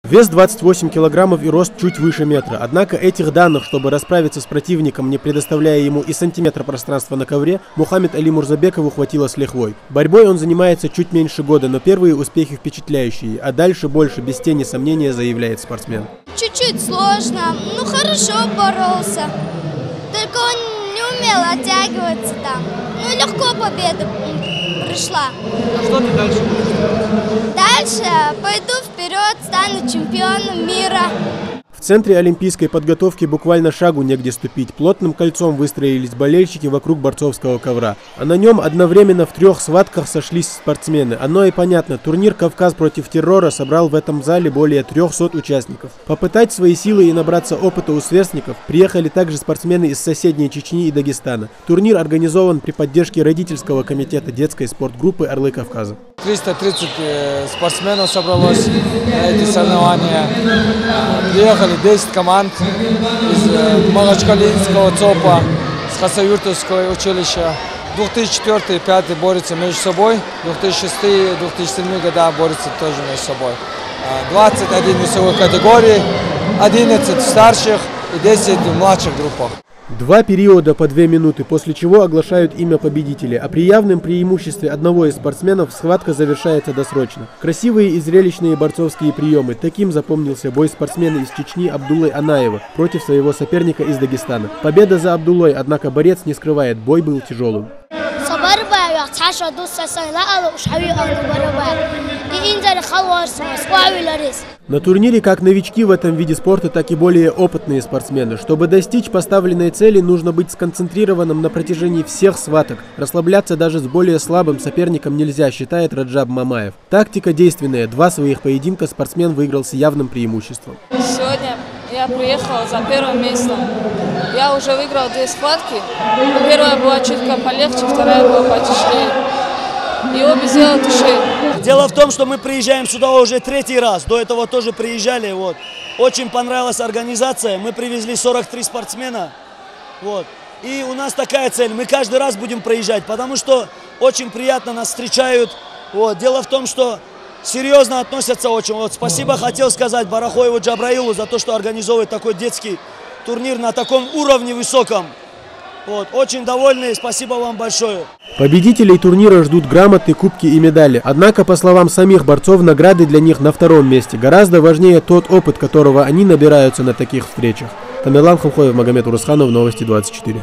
Вес 28 килограммов и рост чуть выше метра. Однако этих данных, чтобы расправиться с противником, не предоставляя ему и сантиметра пространства на ковре, Мухаммед Али Мурзабекову хватило с лихвой. Борьбой он занимается чуть меньше года, но первые успехи впечатляющие, а дальше больше, без тени сомнения, заявляет спортсмен. Чуть-чуть сложно, ну хорошо боролся, только он не умел оттягиваться там. Ну легко победа пришла. А что ты дальше будешь делать? Дальше пойду вперед, стану чемпионом мира. В центре олимпийской подготовки буквально шагу негде ступить. Плотным кольцом выстроились болельщики вокруг борцовского ковра. А на нем одновременно в 3 схватках сошлись спортсмены. Оно и понятно, турнир «Кавказ против террора» собрал в этом зале более 300 участников. Попытать свои силы и набраться опыта у сверстников приехали также спортсмены из соседней Чечни и Дагестана. Турнир организован при поддержке родительского комитета детской спортгруппы «Орлы Кавказа». 330 спортсменов собралось на эти соревнования. Приехали 10 команд из Махачкалинского ЦОПа, с Хасавюртовского училища. 2004-2005 борются между собой, 2006-2007 года борются тоже между собой. 21 весовых категорий, 11 в старших и 10 в младших группах. 2 периода по 2 минуты, после чего оглашают имя победителя. А при явном преимуществе одного из спортсменов схватка завершается досрочно. Красивые и зрелищные борцовские приемы. Таким запомнился бой спортсмена из Чечни Абдуллы Анаева против своего соперника из Дагестана. Победа за Абдуллой, однако борец не скрывает, бой был тяжелым. На турнире как новички в этом виде спорта, так и более опытные спортсмены. Чтобы достичь поставленной цели, нужно быть сконцентрированным на протяжении всех схваток. Расслабляться даже с более слабым соперником нельзя, считает Раджаб Мамаев. Тактика действенная. 2 своих поединка спортсмен выиграл с явным преимуществом. Сегодня я приехала за первым местом. Я уже выиграл 2 схватки. Первая была чуть полегче, вторая была потяжелее. И обе сделали тушей. Дело в том, что мы приезжаем сюда уже 3-й раз. До этого тоже приезжали. Вот. Очень понравилась организация. Мы привезли 43 спортсмена. Вот. И у нас такая цель. Мы каждый раз будем приезжать, потому что очень приятно нас встречают. Вот. Дело в том, что серьезно относятся очень. Вот. Спасибо хотел сказать Барахоеву Джабраилу за то, что организовывает такой детский турнир на таком уровне высоком. Вот. Очень довольны. Спасибо вам большое. Победителей турнира ждут грамоты, кубки и медали. Однако, по словам самих борцов, награды для них на 2-м месте. Гораздо важнее тот опыт, которого они набираются на таких встречах. Тамерлан Хамхоев, Магомед Урусханов, Новости 24.